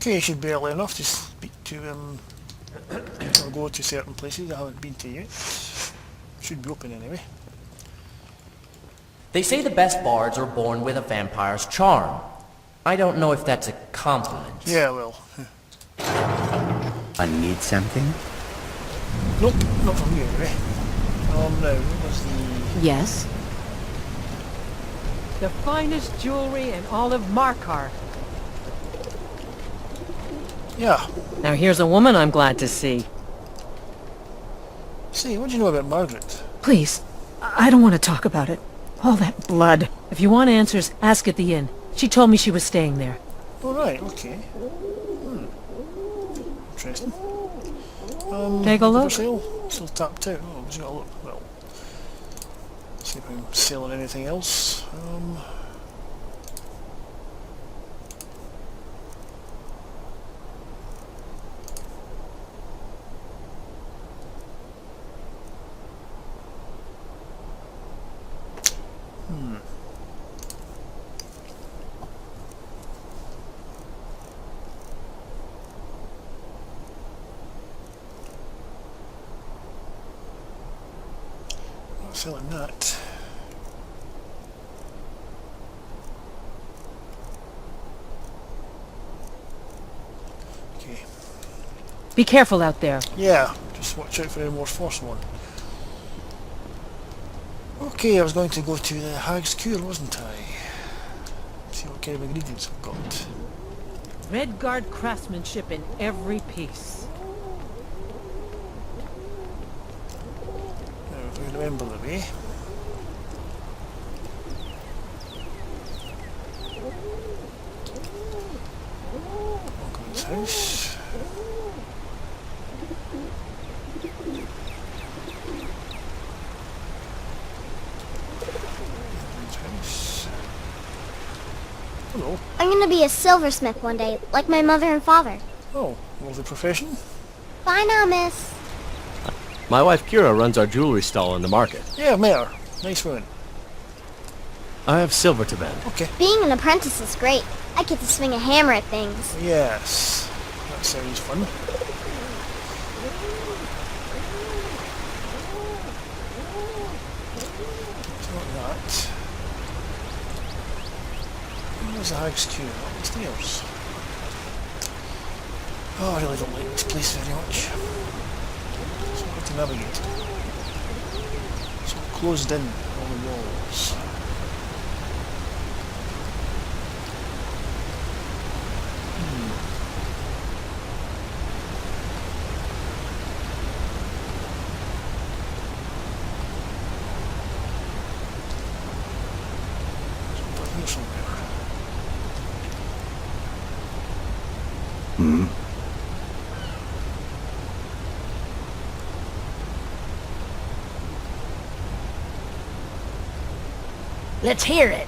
Okay, you should be early enough to speak to or go to certain places I haven't been to yet. Should be open anyway. They say the best bards are born with a vampire's charm. I don't know if that's a compliment. Yeah, well. I need something? Nope, not from you anyway. Now, what was the... Yes? The finest jewelry in all of Markar. Yeah. Now here's a woman I'm glad to see. See, what do you know about Margaret? Please, I don't want to talk about it. All that blood. If you want answers, ask at the inn. She told me she was staying there. Oh, right, okay. Interesting. Take a look. For sale? Still tapped out. Oh, just gotta look. Well, see if I'm selling anything else. Not selling that. Okay. Be careful out there. Yeah, just watch out for any more force one. Okay, I was going to go to the Hag's Cure, wasn't I? See what kind of ingredients I've got. Redguard craftsmanship in every piece. Now, if I remember the way. Welcome's house. Welcome's house. Hello. I'm gonna be a silversmith one day, like my mother and father. Oh, well, the profession? Bye now, miss. My wife Kira runs our jewelry stall in the market. Yeah, Mayor. Nice woman. I have silver to bend. Okay. Being an apprentice is great. I get to swing a hammer at things. Yes. That sounds fun. It's not that. Where's the Hag's Cure? Up the stairs. Oh, I really don't like this place very much. It's hard to navigate. It's all closed in on the walls. Over here somewhere. Let's hear it.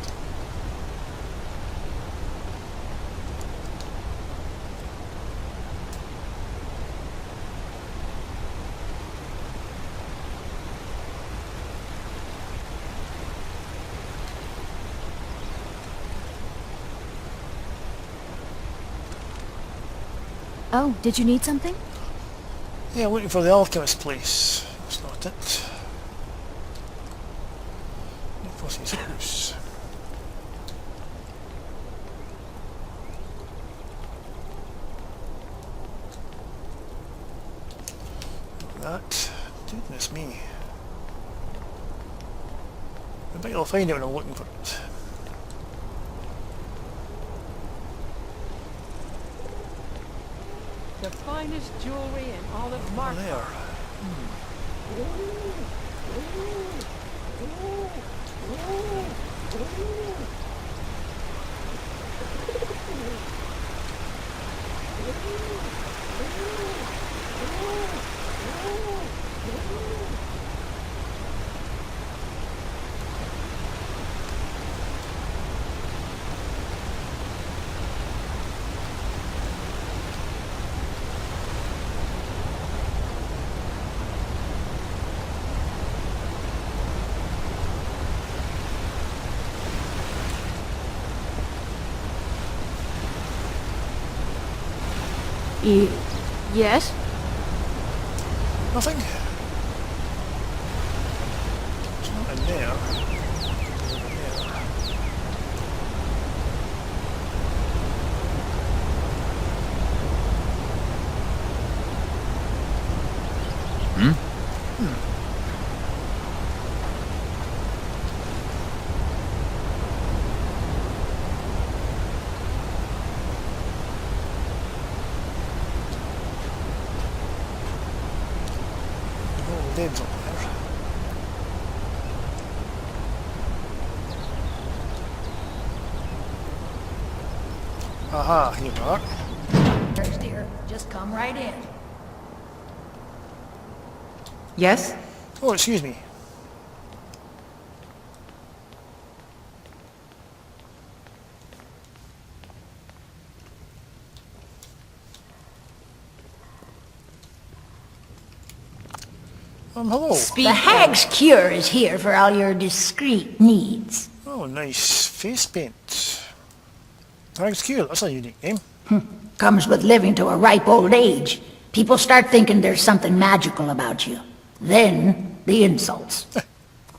Oh, did you need something? Yeah, looking for the alchemist place. That's not it. What's his house? That. Goodness me. I bet I'll find it when I'm looking for it. The finest jewelry in all of Oh, Markar. there. Yes? Nothing? It's not in there. Over there. Oh, dead's up there. Aha, here we are. Dear, just come right in. Yes? Oh, excuse me. Hello. The Hag's Cure is here for all your discreet needs. Oh, nice face paint. Thanks, Q. That's a unique name. Comes with living to a ripe old age. People start thinking there's something magical about you. Then, the insults.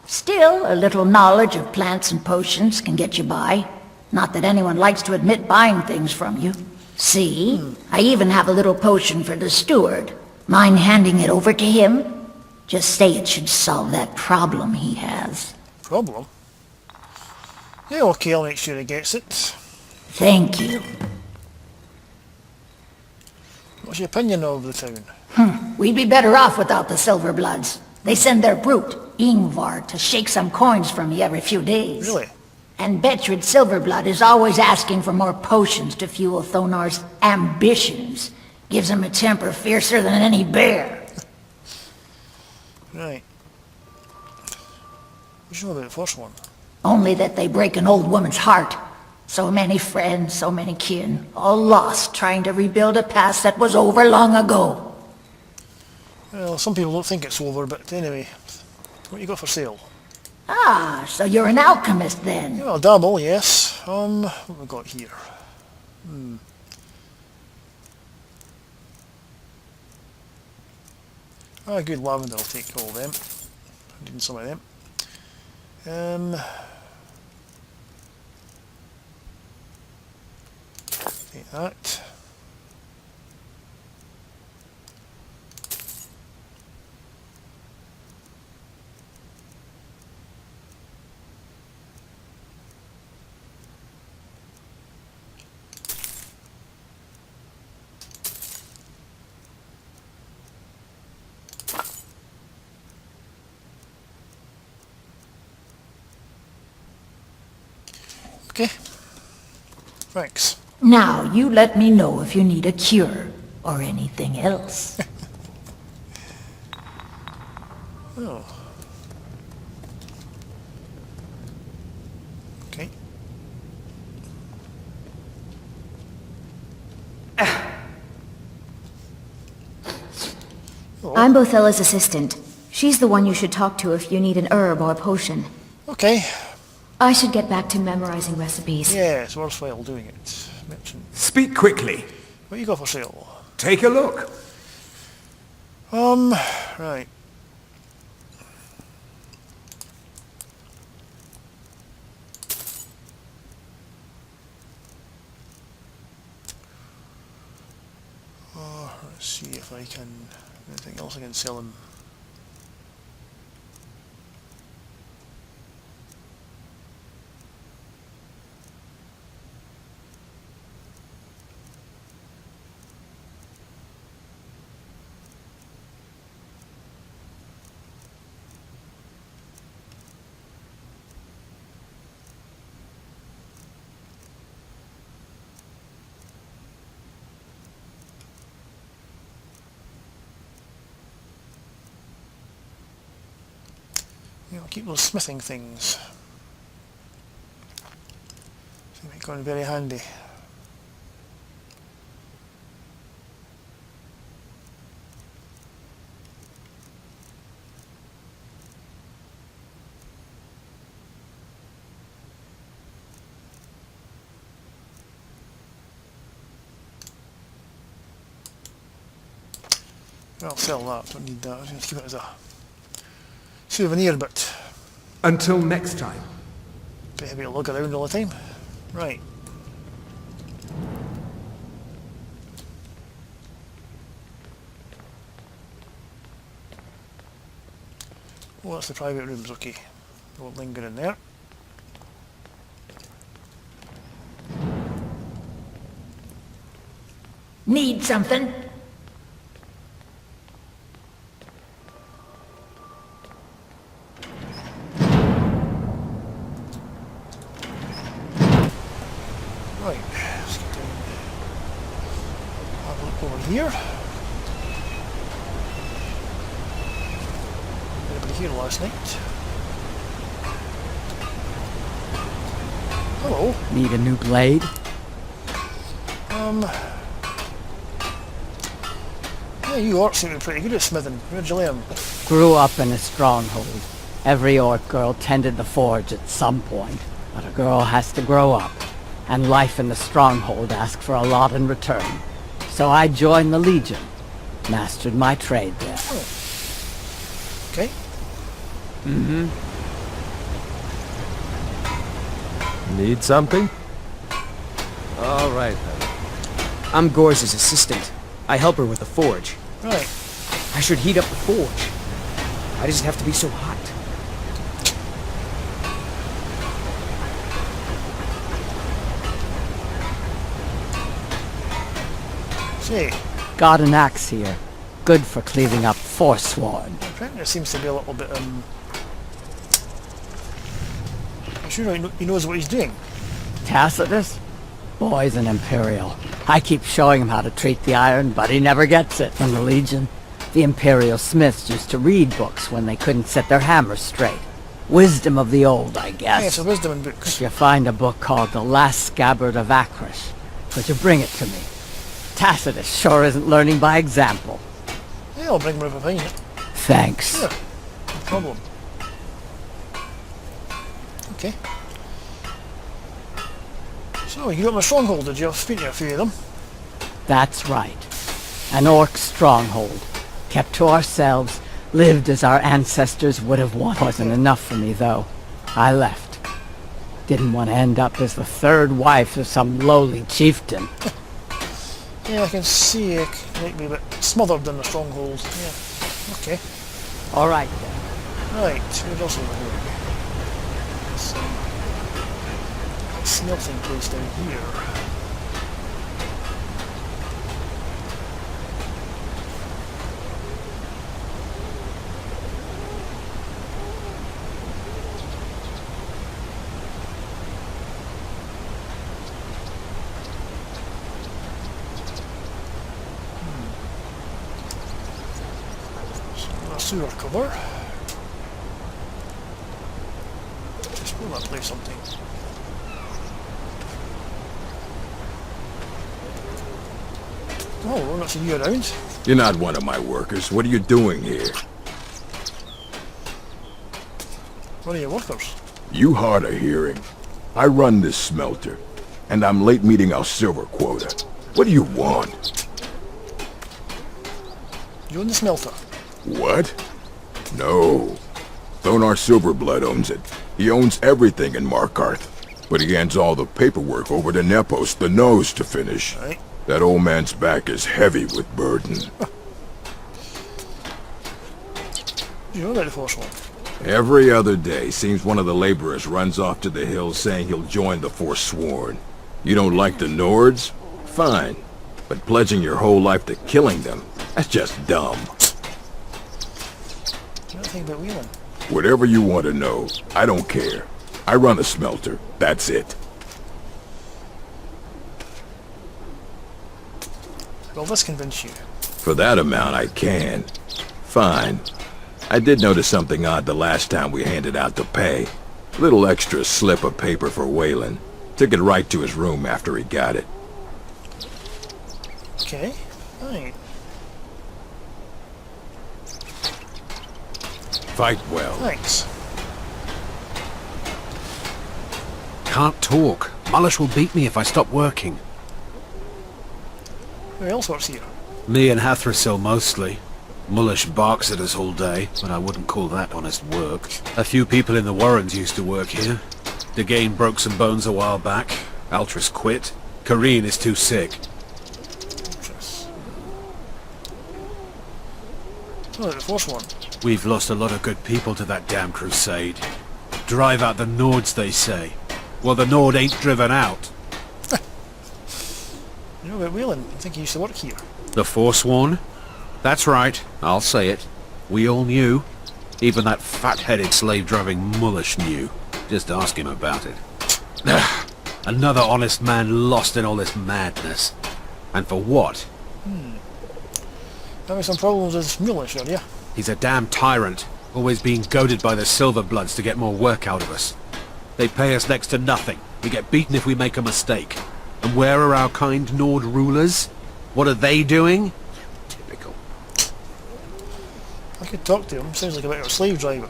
Still, a little knowledge of plants and potions can get you by. Not that anyone likes to admit buying things from you. See? I even have a little potion for the steward. Mind handing it over to him? Just say it should solve that problem he has. Problem? Yeah, okay, I'll make sure he gets it. Thank you. What's your opinion of the town? We'd be better off without the Silverbloods. They send their brute, Ingvar, to shake some coins from me every few days. Really? And Betrid Silverblood is always asking for more potions to fuel Thonar's ambitions. Gives him a temper fiercer than any bear. Right. What do you know about the first one? Only that they break an old woman's heart. So many friends, so many kin, all lost trying to rebuild a past that was over long ago. Well, some people don't think it's over, but anyway. What you got for sale? Ah, so you're an alchemist then? Yeah, well, dabble, yes. What have we got here? Ah, good lavender, I'll take all of them. I need some of them. Take that. Okay. Thanks. Now, you let me know if you need a cure, or anything else. Oh. Okay. I'm Bothella's assistant. She's the one you should talk to if you need an herb or a potion. Okay. I should get back to memorizing recipes. Yeah, it's worthwhile doing it. Mention. Speak quickly. What you got for sale? Take a look. Right. Let's see if I can... anything else I can sell him. You know, keep those smithing things. They make going very handy. I'll sell that, don't need that. I was going to keep it as a souvenir, but Until next time. better be a lug around all the time. Right. Oh, that's the private rooms, okay. Won't linger in there. Need something? Right, let's get down. Have a look over here. Anybody here last night? Hello. Need a new blade? Yeah, you orcs seem to be pretty good at smithing. Where'd you learn? Grew up in a stronghold. Every orc girl tended the forge at some point, but a girl has to grow up. And life in the stronghold asks for a lot in return. So I joined the Legion. Mastered my trade there. Oh. Okay. Mm-hmm. Need something? All right, then. I'm Gor's assistant. I help her with the forge. Right. I should heat up the forge. Why does it have to be so hot? Say, Got an axe here. Good for cleaving up Forsworn. the apprentice seems to be a little bit, I'm sure he knows what he's doing. Tacitus? Boy's an Imperial. I keep showing him how to treat the iron, but he never gets it. From the Legion, the Imperial smiths used to read books when they couldn't set their hammers straight. Wisdom of the old, I guess. Yeah, it's a wisdom in books. If you find a book called The Last Scabbard of Akrish, could you bring it to me? Tacitus sure isn't learning by example. Yeah, I'll bring him over behind it. Thanks. Sure. No problem. Okay. So, you got my stronghold, did you? I've speak to a few of them. That's right. An orc stronghold. Kept to ourselves, lived as our ancestors would have wanted. Wasn't enough for me, though. I left. Didn't want to end up as the third wife of some lowly chieftain. Yeah, I can see it might be a bit smothered in the stronghold. Yeah. Okay. All right, then. Right, where else are we going? Smelting place down here. Sewer cover. Just will that play something? Oh, we're not seeing you around. You're not one of my workers. What are you doing here? One of your workers. You hard of hearing. I run this smelter, and I'm late meeting our silver quota. What do you want? You own the smelter. What? No. Thonar Silverblood owns it. He owns everything in Markarth. But he hands all the paperwork over to Nepos, the nose, to finish. Right. That old man's back is heavy with burden. You know about the Forsworn? Every other day, seems one of the laborers runs off to the hills saying he'll join the Forsworn. You don't like the Nords? Fine. But pledging your whole life to killing them, that's just dumb. You don't think about wheeling? Whatever you want to know, I don't care. I run a smelter, that's it. Will this convince you? For that amount, I can. Fine. I did notice something odd the last time we handed out the pay. Little extra slip of paper for Waylon. Took it right to his room after he got it. Okay. Right. Fight well. Thanks. Can't talk. Mullish will beat me if I stop working. Who else works here? Me and Hathrasil mostly. Mullish barks at us all day, but I wouldn't call that honest work. A few people in the Warrens used to work here. Degane broke some bones a while back. Altris quit. Kareen is too sick. Oh, the first one. We've lost a lot of good people to that damn crusade. Drive out the Nords, they say. Well, the Nord ain't driven out. You know about Wayland? I think he used to work here. The Forsworn? That's right, I'll say it. We all knew. Even that fat-headed slave-driving Mullish knew. Just ask him about it. Another honest man lost in all this madness. And for what? Having some problems with Mullish earlier. He's a damn tyrant, always being goaded by the Silverbloods to get more work out of us. They pay us next to nothing. We get beaten if we make a mistake. And where are our kind Nord rulers? What are they doing? Typical. I could talk to him. Sounds like a bit of a slave driver.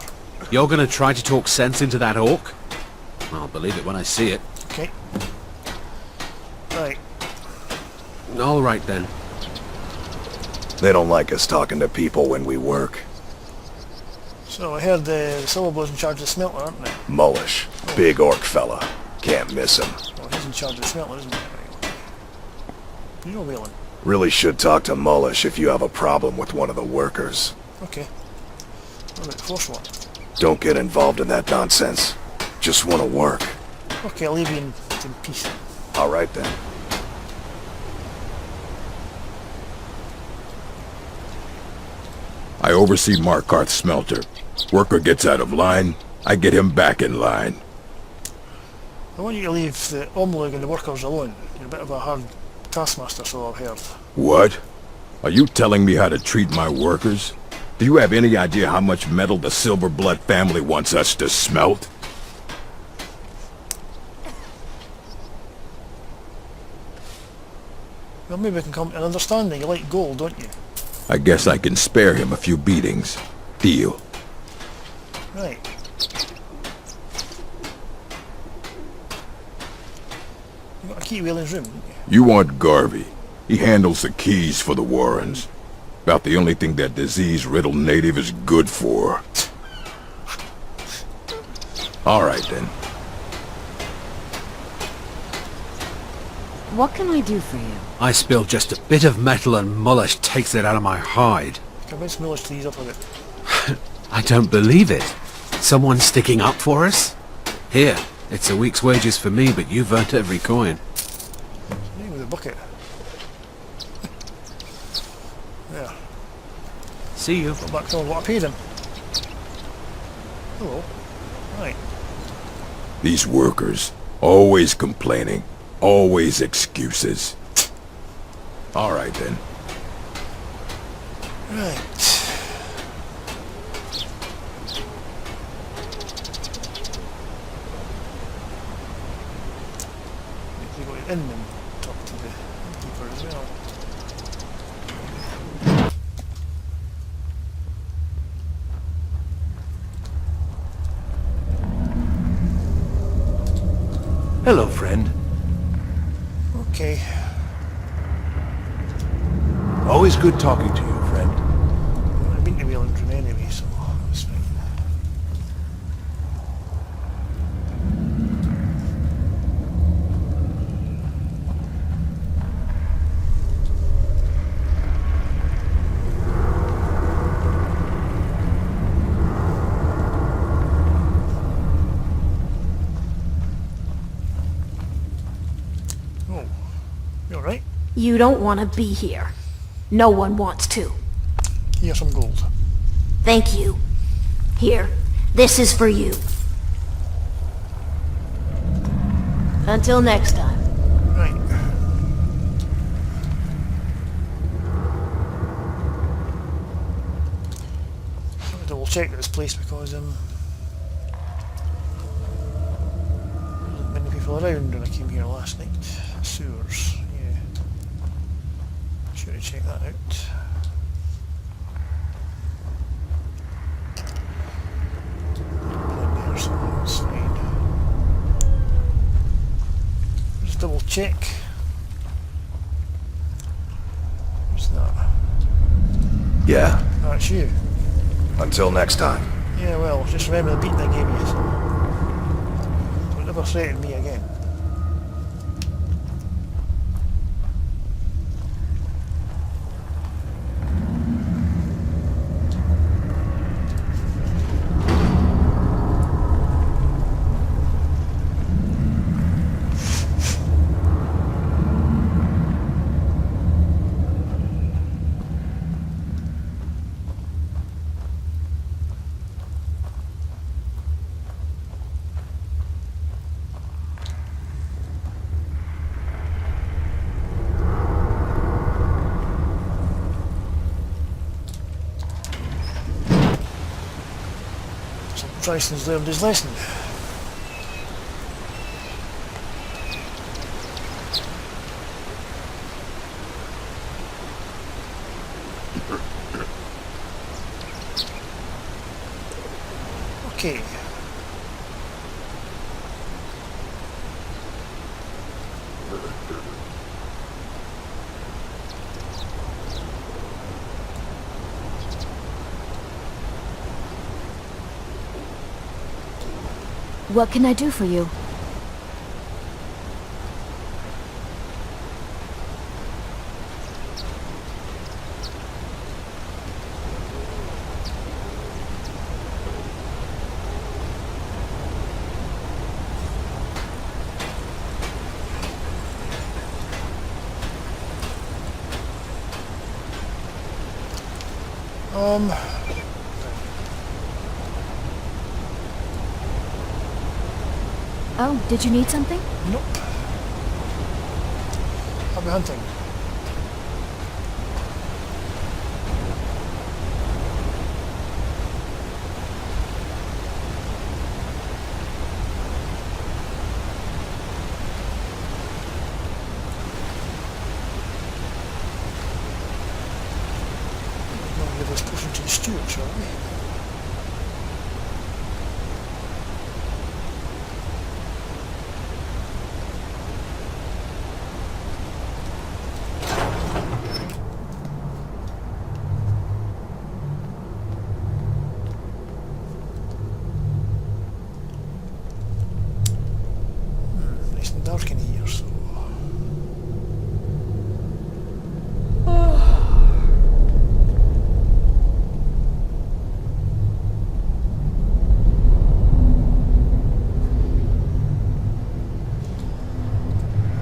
You're gonna try to talk sense into that orc? I'll believe it when I see it. Okay. Right. All right then. They don't like us talking to people when we work. So I heard the Silverbloods in charge of the smelter, aren't they? Mullish. Big orc fella. Can't miss him. Well, he's in charge of the smelter, isn't he? You know Wayland. Really should talk to Mullish if you have a problem with one of the workers. Okay. What about the first one? Don't get involved in that nonsense. Just want to work. Okay, I'll leave you in peace. All right then. I oversee Markarth's smelter. Worker gets out of line, I get him back in line. I want you to leave the Omlug and the workers alone. You're a bit of a hard taskmaster, so I've heard. What? Are you telling me how to treat my workers? Do you have any idea how much metal the Silverblood family wants us to smelt? Well, maybe we can come to an understanding. You like gold, don't you? I guess I can spare him a few beatings. Deal. Right. You got a key to Wayland's room, didn't you? You want Garvey. He handles the keys for the Warrens. About the only thing that disease-riddled native is good for. All right, then. What can I do for you? I spill just a bit of metal and Mullish takes it out of my hide. Convince Mullish to ease up a bit. I don't believe it. Someone sticking up for us? Here, it's a week's wages for me, but you've earned every coin. Me with a bucket. There. See you. Go back to what I paid him. Hello. Right. These workers, always complaining, always excuses. All right, then. Right. Need to go in and talk to the keeper as well. Hello, friend. Okay. Always good talking to you, friend. I've been to Wayland's room anyway, so that's fine. Oh, you alright? You don't want to be here. No one wants to. Here's some gold. Thank you. Here, this is for you. Until next time. Right. Let me double check this place because there wasn't many people around when I came here last night. Sewers, yeah. Should have checked that out. There, so that's fine. Just double check. What's that? Yeah. That's you. Until next time. Yeah, well, just remember the beating I gave you, so... Don't ever threaten me again. Tristan's learned his lesson. Okay. What can I do for you? Oh, did you need something? Nope. I'll be hunting. I'll give this potion to the steward, shall we? Dark in here, so...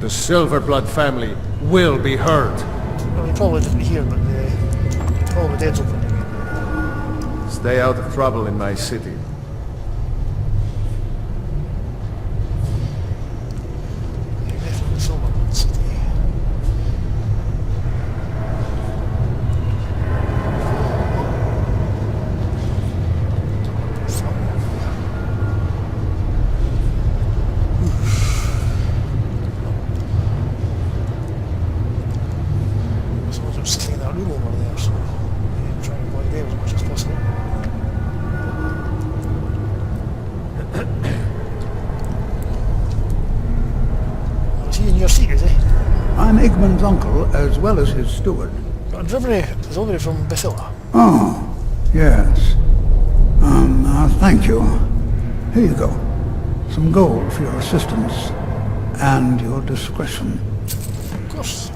The Silverblood family will be heard. Well, you probably didn't hear, but all the dead's open again. Stay out of trouble in my city. I'm Igmund's uncle, as well as his steward. Got a delivery from Bethila. Oh, yes. Thank you. Here you go. Some gold for your assistance and your discretion. Of course.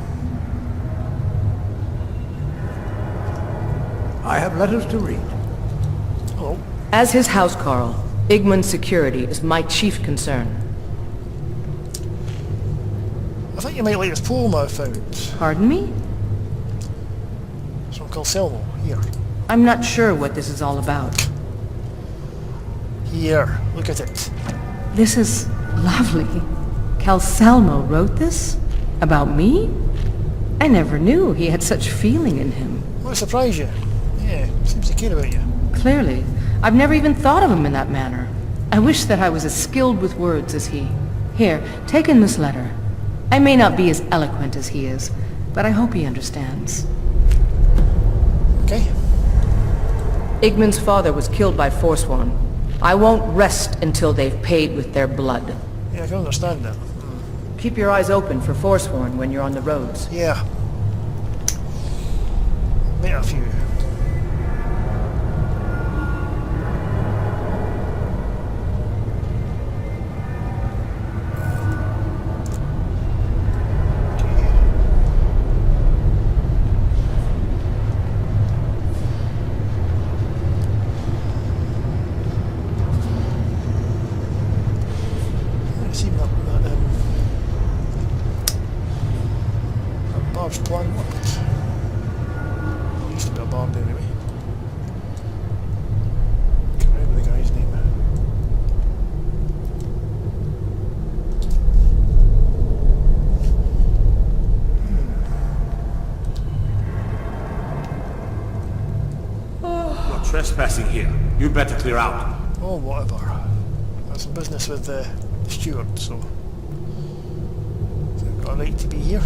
I have letters to read. Hello. As his housecarl, Igmund's security is my chief concern. I think you might like this poem I found. Pardon me? It's from Calselmo, here. I'm not sure what this is all about. Here, look at it. This is lovely. Calselmo wrote this? About me? I never knew he had such feeling in him. What surprised you? Yeah, seems to care about you. Clearly. I've never even thought of him in that manner. I wish that I was as skilled with words as he. Here, take in this letter. I may not be as eloquent as he is, but I hope he understands. Okay. Igmund's father was killed by Forsworn. I won't rest until they've paid with their blood. Yeah, I can understand that. Keep your eyes open for Forsworn when you're on the roads. Yeah. Met a few. trespassing here. You'd better clear out. Oh, whatever. Got some business with the steward, so I've got a right to be here.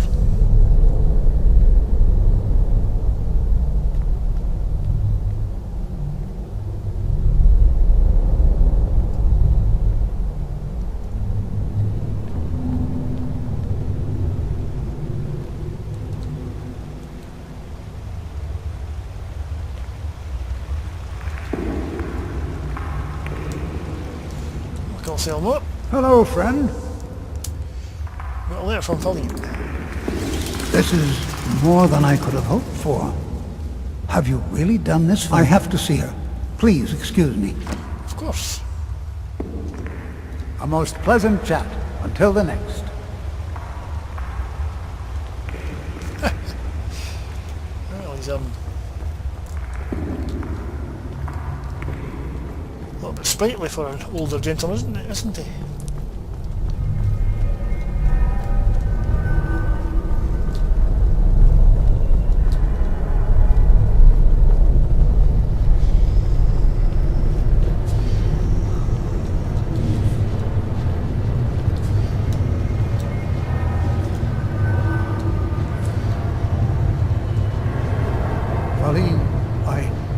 Selma. Hello, friend. Got a letter from Philly. This is more than I could have hoped for. Have you really done this for me? I have to see her. Please excuse me. Of course. A most pleasant chat. Until the next. Well, he's a little bit sprightly for an older gentleman, isn't he?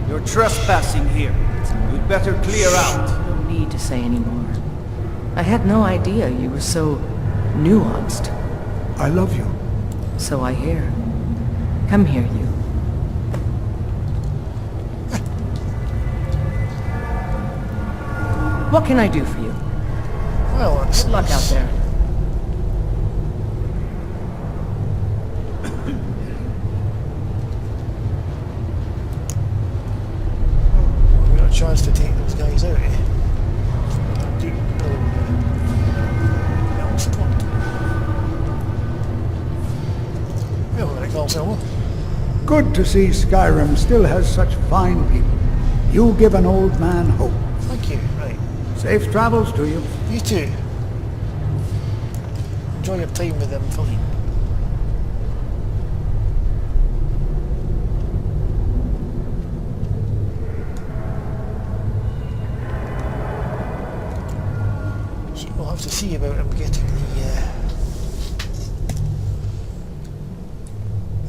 You're trespassing here. You'd better clear out. You don't need to say any more. I had no idea you were so nuanced. I love you. So I hear. Come here, you. What can I do for you? Well, it's... Good luck out there. We got a chance to take those guys out, eh? Deep spot. Well, there it goes, Elmo. Good to see Skyrim still has such fine people. You give an old man hope. Thank you, right. Safe travels to you. You too. Enjoy your time with them, Philly. So we'll have to see about him getting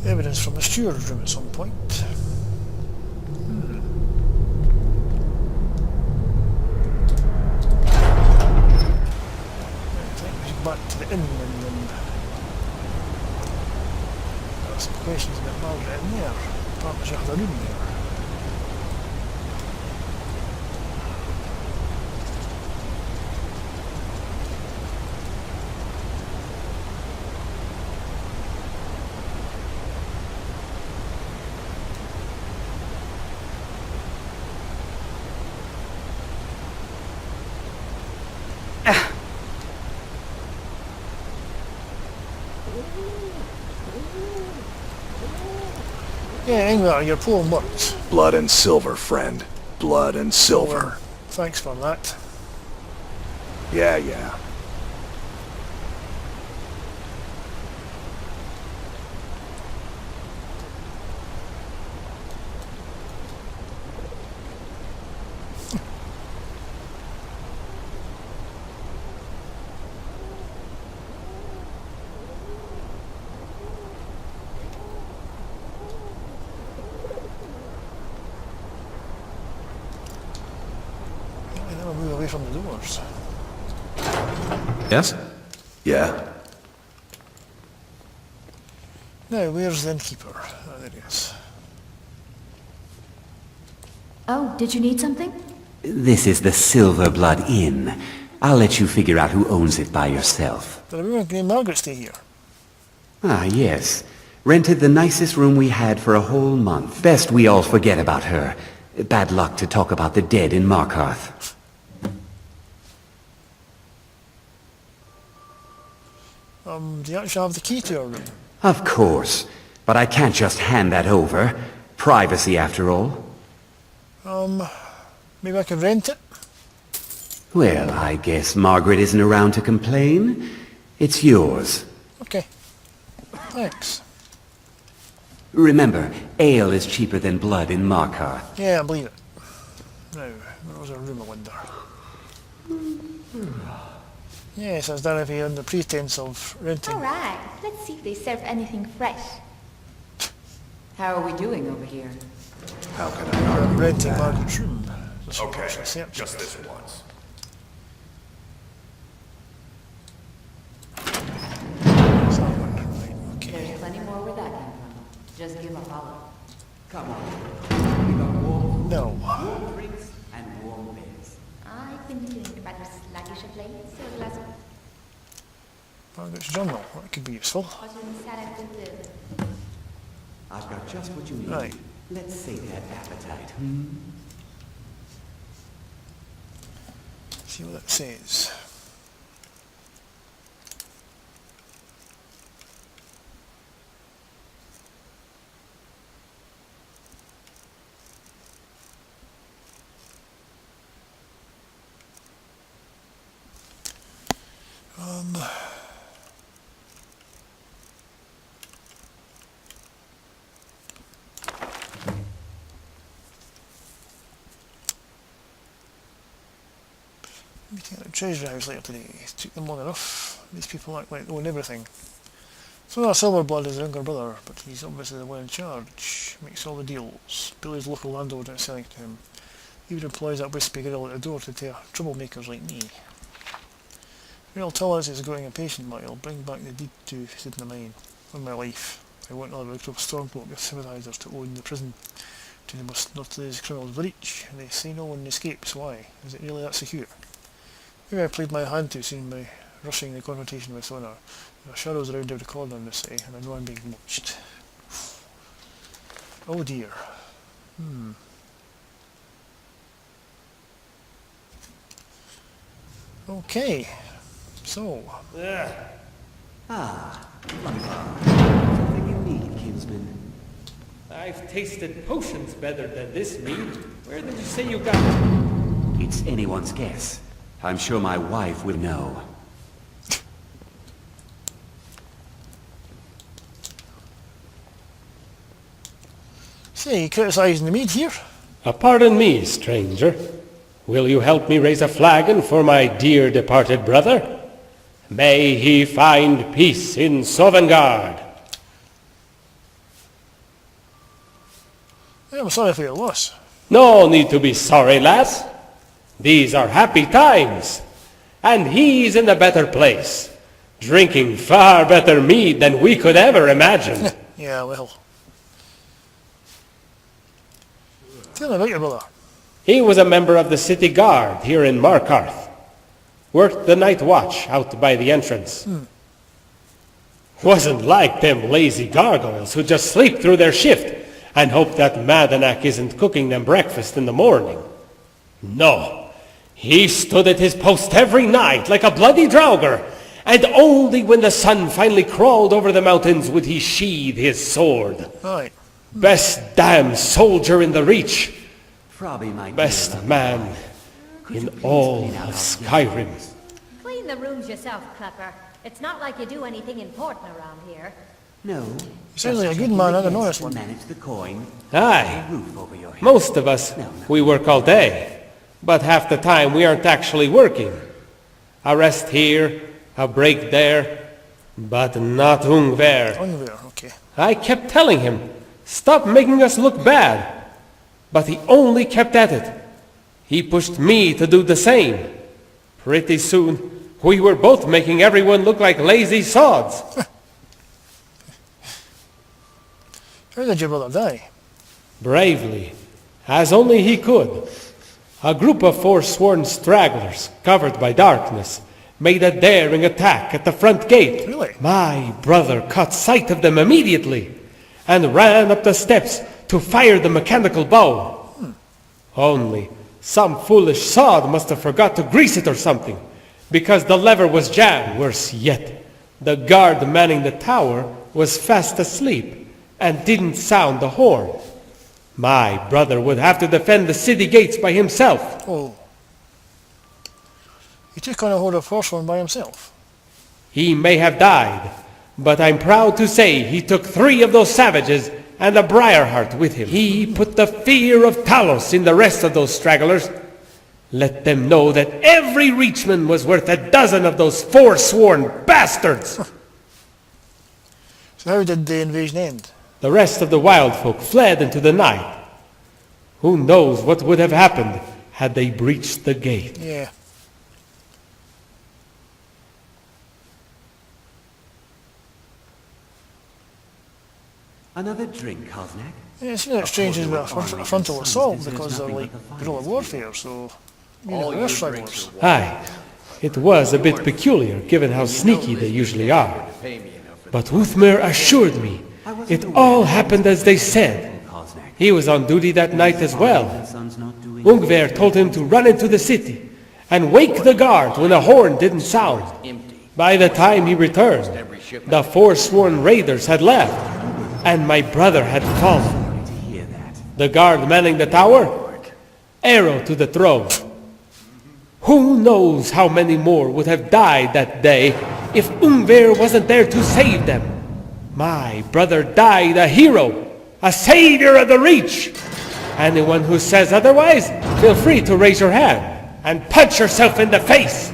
the evidence from the steward's room at some point. Back to the inn and got some questions about Margaret in there. Apparently she had a room there. Yeah, anyway, your poem worked. Blood and silver, friend. Blood and silver. Thanks for that. Yeah. Move away from the doors. Yes? Yeah. Now, where's the innkeeper? Oh, there he is. Oh, did you need something? This is the Silver Blood Inn. I'll let you figure out who owns it by yourself. Did a woman named Margaret stay here? Ah, yes. Rented the nicest room we had for a whole month. Best we all forget about her. Bad luck to talk about the dead in Markarth. Do you actually have the key to her room? Of course. But I can't just hand that over. Privacy, after all. Maybe I can rent it? Well, I guess Margaret isn't around to complain. It's yours. Okay. Thanks. Remember, ale is cheaper than blood in Markarth. Yeah, I believe it. Now, there was a room, I wonder. Yes, I was Danifae under pretense of renting. Alright, let's see if they serve anything fresh. How are we doing over here? How can I argue with Renting that? Margaret's room. Okay, just this once. There's plenty more where that came from. Just give a follow. Come on. No. Warm drinks and warm beds. I've been feeling rather sluggish of late, so a glass of Margaret's journal. That could be useful. salad with the... I've got just what you need. Right. Let's sate that appetite. See what that says. Meeting at the treasure house later today. It took them long enough. These people act like they own everything. So our Silverblood is a younger brother, but he's obviously the one in charge. Makes all the deals. Billy's local landowner is selling to him. He even employs that wispy girl at the door to tear troublemakers like me. Real Tullus is growing impatient, but he'll bring back the deed to hid in the mine. On my life, I want another group of Stormcloak with sympathisers to own the prison. To the most notorious criminals of the Reach, and they say no one escapes. Why? Is it really that secure? Maybe I played my hand too soon by rushing the confrontation with Sonar. There are shadows around every corner on this city, and I know I'm being watched. Oh dear. Okay. So. Something you need, kinsman. I've tasted potions better than this mead. Where did you say you got it? It's anyone's guess. I'm sure my wife will know. Say, criticising the mead here? Pardon me, stranger. Will you help me raise a flagon for my dear departed brother? May he find peace in Sovngarde. I'm sorry for your loss. No need to be sorry, lass. These are happy times. And he's in a better place, drinking far better mead than we could ever imagine. Yeah, well. Tell me about your brother. He was a member of the city guard here in Markarth. Worked the night watch out by the entrance. Wasn't like them lazy gargoyles who just sleep through their shift and hope that Madanak isn't cooking them breakfast in the morning. No, he stood at his post every night like a bloody draugr, and only when the sun finally crawled over the mountains would he sheathe his sword. Right. Best damn soldier in the Reach. Best man in all of Skyrim. Clean the rooms yourself, Klepper. It's not like you do anything important around here. No. You sound like a good man and an honest one. Manage the coin. Aye. Roof over your head. Most of us, we work all day. But half the time we aren't actually working. A rest here, a break there, but not Ungver. Ungver, okay. I kept telling him, stop making us look bad. But he only kept at it. He pushed me to do the same. Pretty soon, we were both making everyone look like lazy sods. How did your brother die? Bravely, as only he could. A group of forsworn stragglers, covered by darkness, made a daring attack at the front gate. Really? My brother caught sight of them immediately and ran up the steps to fire the mechanical bow. Only some foolish sod must have forgot to grease it or something, because the lever was jammed. Worse yet, the guard manning the tower was fast asleep and didn't sound the horn. My brother would have to defend the city gates by himself. Oh. He took on a horde of Forsworn by himself. He may have died, but I'm proud to say he took 3 of those savages and a Briarheart with him. He put the fear of Talos in the rest of those stragglers. Let them know that every Reachman was worth a dozen of those forsworn bastards. So how did the invasion end? The rest of the wild folk fled into the night. Who knows what would have happened had they breached the gate? Yeah. Another drink, Kosnak? Yeah, it seems like strangers with a frontal assault because they're like guerrilla warfare, so they're stragglers. Aye, it was a bit peculiar given how sneaky they usually are. But Uthmer assured me it all happened as they said. He was on duty that night as well. Ungver told him to run into the city and wake the guard when a horn didn't sound. By the time he returned, the forsworn raiders had left, and my brother had fallen. The guard manning the tower? Arrow to the throat. Who knows how many more would have died that day if Ungver wasn't there to save them? My brother died a hero, a savior of the Reach. Anyone who says otherwise, feel free to raise your hand and punch yourself in the face.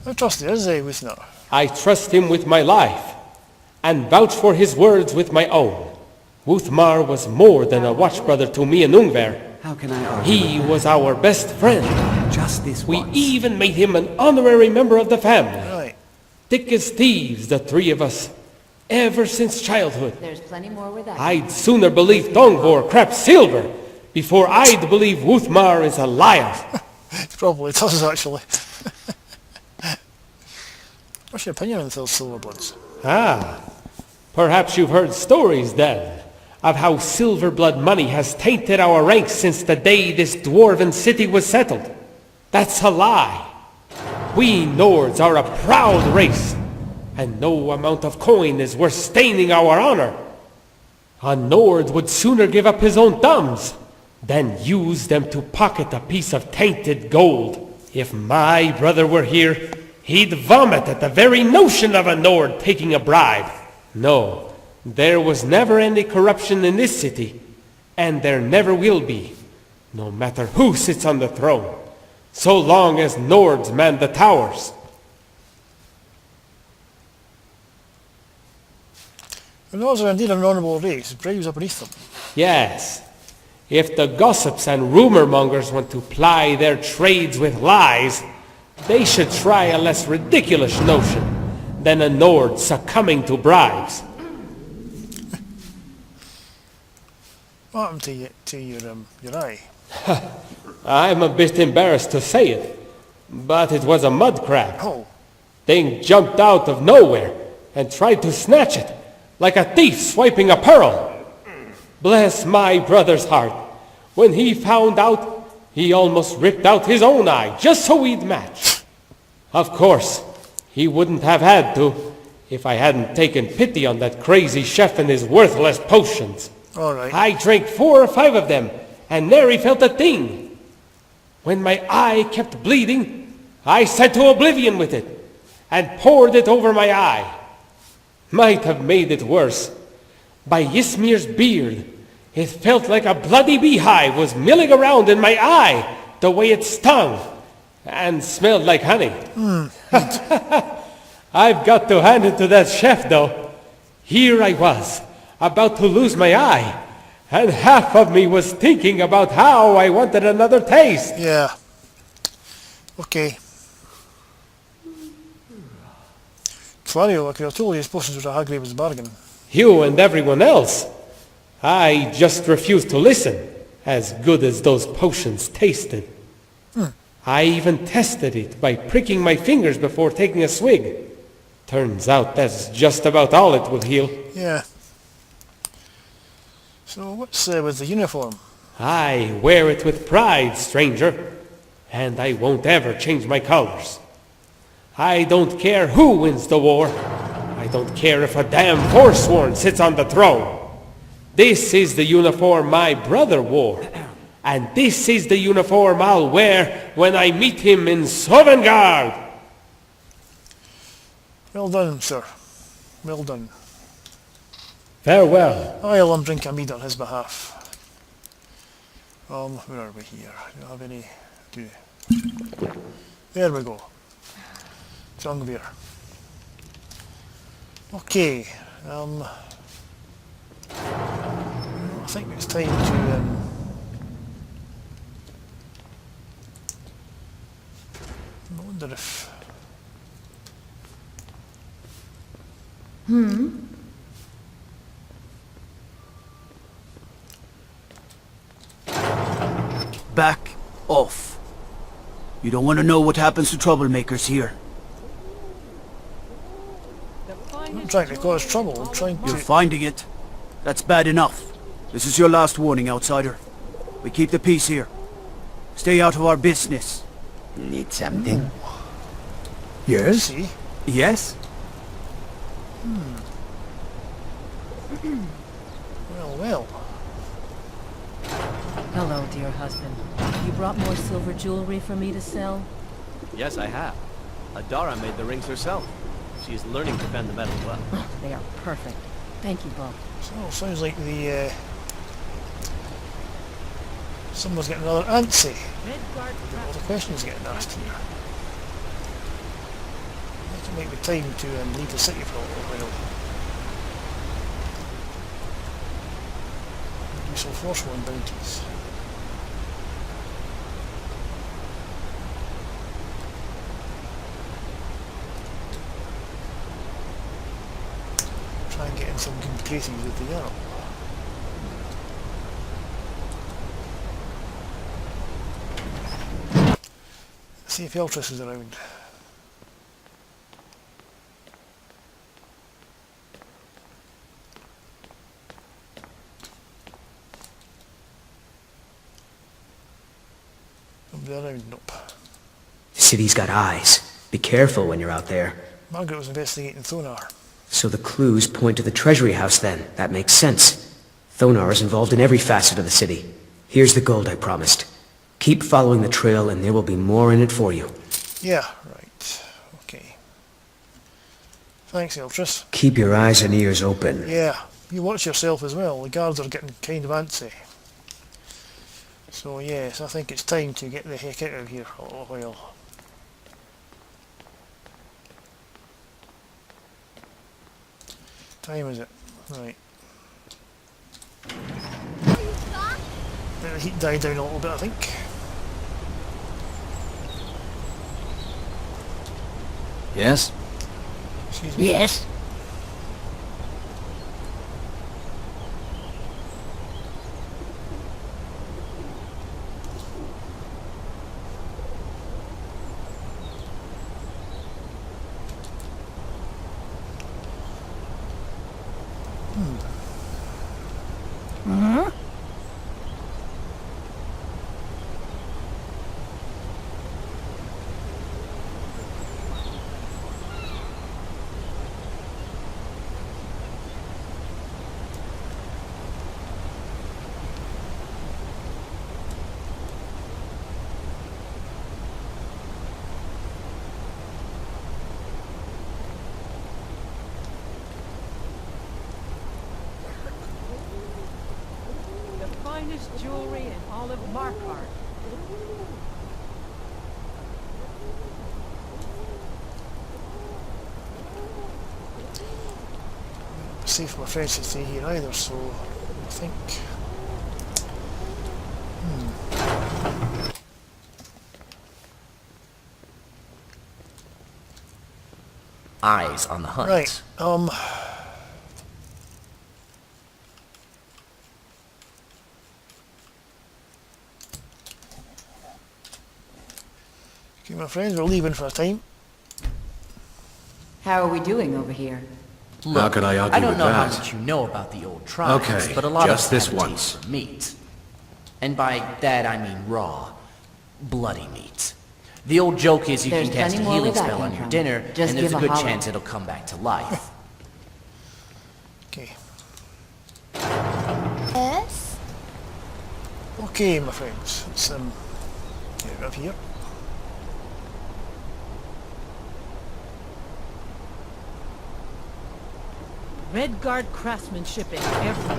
I trust the Izzy with no. I trust him with my life, and vouch for his words with my own. Wuthmar was more than a watch brother to me and Ungver. How can I argue? He was our best friend. Just this We once. even made him an honorary member of the family. Right. Thick as thieves, the three of us, ever since childhood. There's plenty more where that I'd sooner believe Thongvor craps silver before I'd believe Wuthmar is a liar. It probably does, actually. What's your opinion on those Silverbloods? Ah, perhaps you've heard stories then of how Silverblood money has tainted our ranks since the day this dwarven city was settled. That's a lie. We Nords are a proud race, and no amount of coin is worth staining our honor. A Nord would sooner give up his own thumbs than use them to pocket a piece of tainted gold. If my brother were here, he'd vomit at the very notion of a Nord taking a bribe. No, there was never any corruption in this city, and there never will be, no matter who sits on the throne, so long as Nords man the towers. The Nords are indeed an honourable race, braves are beneath them. Yes, if the gossips and rumor mongers want to ply their trades with lies, they should try a less ridiculous notion than a Nord succumbing to bribes. What happened to your eye? I'm a bit embarrassed to say it, but it was a mud crab. Oh. Thing jumped out of nowhere and tried to snatch it, like a thief swiping a pearl. Bless my brother's heart. When he found out, he almost ripped out his own eye, just so we'd match. Of course, he wouldn't have had to if I hadn't taken pity on that crazy chef and his worthless potions. All right. I drank 4 or 5 of them, and nary felt a thing. When my eye kept bleeding, I sent to oblivion with it, and poured it over my eye. Might have made it worse. By Ysmir's beard, it felt like a bloody beehive was milling around in my eye, the way it stung, and smelled like honey. I've got to hand it to that chef, though. Here I was, about to lose my eye, and half of me was thinking about how I wanted another taste. Yeah. Okay. Clario, I could have told you his potions were a Hagrid's bargain. You and everyone else. I just refused to listen, as good as those potions tasted. I even tested it by pricking my fingers before taking a swig. Turns out that's just about all it will heal. Yeah. So what's with the uniform? I wear it with pride, stranger, and I won't ever change my colors. I don't care who wins the war. I don't care if a damn Forsworn sits on the throne. This is the uniform my brother wore, and this is the uniform I'll wear when I meet him in Sovngarde. Well done, sir. Well done. Farewell. I'll drink a mead on his behalf. Where are we here? Do you have any... There we go. Strong beer. Okay. I think it's time to... I wonder if... Back off. You don't want to know what happens to troublemakers here. I'm not trying to cause trouble, I'm trying to... You're finding it. That's bad enough. This is your last warning, outsider. We keep the peace here. Stay out of our business. Need something? Yes? See? Yes? Well. Hello, dear husband. You brought more silver jewelry for me to sell? Yes, I have. Adara made the rings herself. She is learning to bend the metal well. Oh, they are perfect. Thank you both. So, sounds like the, someone's getting another antsy. All the questions getting asked here. It might be time to leave the city for a little while. Do some forsworn bounties. Try and get in some good places with the Jarl. See if Eltress is around. Nobody around, nope. The city's got eyes. Be careful when you're out there. Margaret was investigating Thonar. So the clues point to the treasury house then. That makes sense. Thonar is involved in every facet of the city. Here's the gold I promised. Keep following the trail and there will be more in it for you. Yeah, right. Okay. Thanks, Eltress. Keep your eyes and ears open. Yeah, you watch yourself as well. The guards are getting kind of antsy. So yes, I think it's time to get the heck out of here for a little while. Time is it? Right. Let the heat die down a little bit, I think. Yes? Excuse me. Yes? Finest jewelry in all of Markarth. Safe for my friends to stay here either, so I think... Eyes on the hunt. Right, okay, my friends, we're leaving for a time. How are we doing over here? Look, How can I argue I don't with know how that? much you know about the old tribes, Okay, but a lot just of this us have a once. taste for meat. And by that I mean raw, bloody meat. The old joke is you There's can cast a plenty more healing where that spell on came your from. dinner, Just and there's give a a good holler. chance it'll come back to life. Okay. Yes? Okay, my friends, let's get up here. Redguard craftsmanship in every...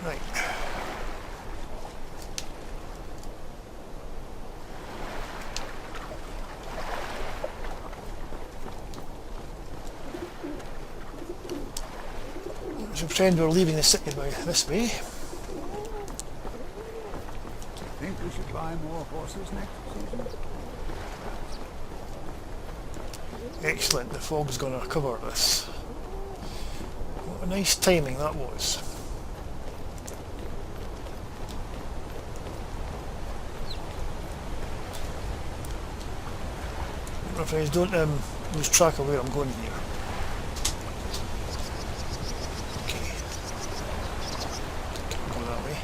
Right. Let's pretend we're leaving the city by this way. Think we should buy more horses next season? Excellent, the fog's going to cover this. What a nice timing that was. My friends, don't lose track of where I'm going here. Okay. Can't go that way.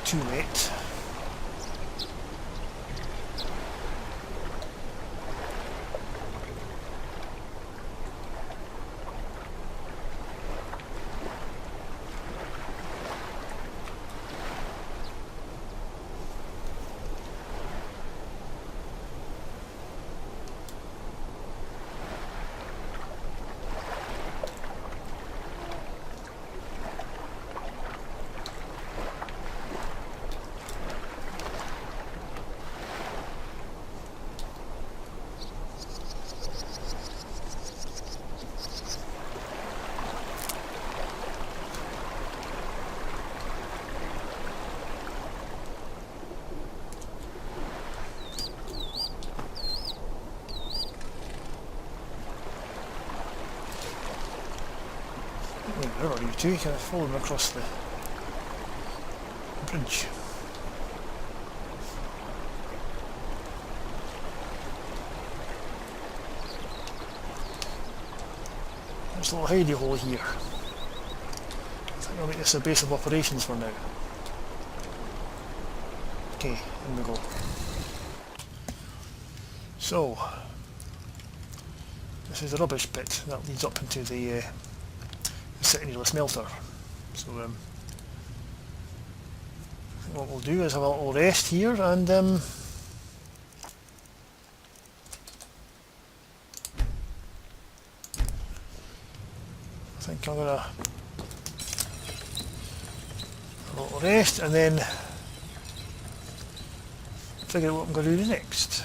Too late. Where are you two? Can I follow them across the bridge? There's a little hidey hole here. I think I'll make this a base of operations for now. Okay, in we go. So, this is the rubbish pit that leads up into the city near the smelter. So I think what we'll do is have a little rest here and I think I'm gonna have a little rest and then figure out what I'm going to do next.